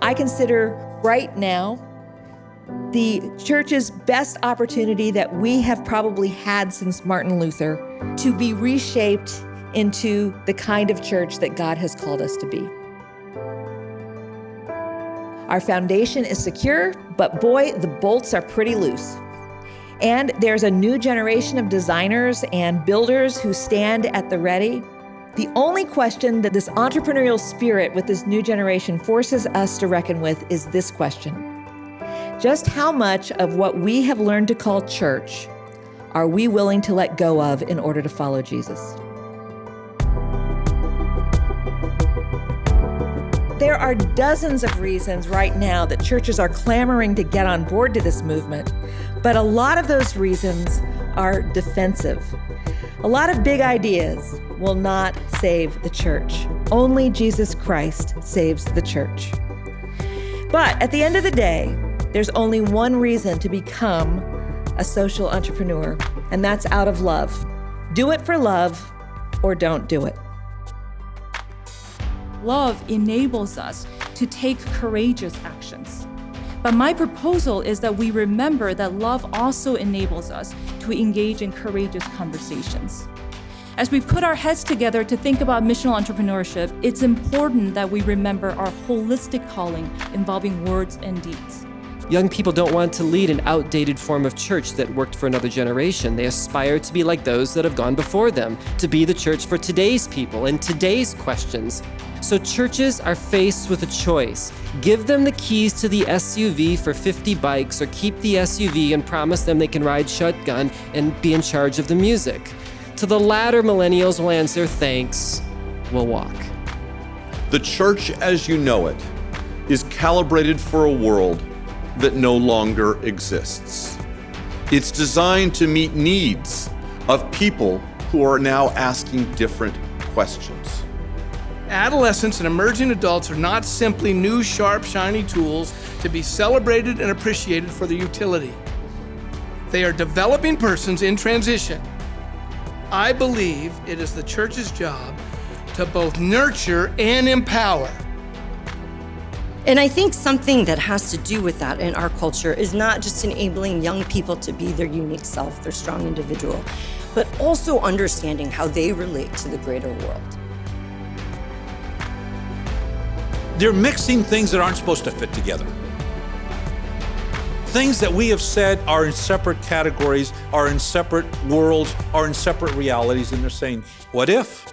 I consider right now the church's best opportunity that we have probably had since Martin Luther to be reshaped into the kind of church that God has called us to be. Our foundation is secure, but boy, the bolts are pretty loose. And there's a new generation of designers and builders who stand at the ready. The only question that this entrepreneurial spirit with this new generation forces us to reckon with is this question: just how much of what we have learned to call church are we willing to let go of in order to follow Jesus? There are dozens of reasons right now that churches are clamoring to get on board to this movement, but a lot of those reasons are defensive. A lot of big ideas will not save the church. Only Jesus Christ saves the church. But at the end of the day, there's only one reason to become a social entrepreneur, and that's out of love. Do it for love or don't do it. Love enables us to take courageous actions. But my proposal is that we remember that love also enables us to engage in courageous conversations. As we put our heads together to think about missional entrepreneurship, it's important that we remember our holistic calling involving words and deeds. Young people don't want to lead an outdated form of church that worked for another generation. They aspire to be like those that have gone before them, to be the church for today's people and today's questions. So churches are faced with a choice. Give them the keys to the SUV for 50 bikes, or keep the SUV and promise them they can ride shotgun and be in charge of the music. To the latter, millennials will answer, thanks, we'll walk. The church as you know it is calibrated for a world that no longer exists. It's designed to meet needs of people who are now asking different questions. Adolescents and emerging adults are not simply new, sharp, shiny tools to be celebrated and appreciated for their utility. They are developing persons in transition. I believe it is the church's job to both nurture and empower. And I think something that has to do with that in our culture is not just enabling young people to be their unique self, their strong individual, but also understanding how they relate to the greater world. They're mixing things that aren't supposed to fit together. Things that we have said are in separate categories, are in separate worlds, are in separate realities, and they're saying, what if?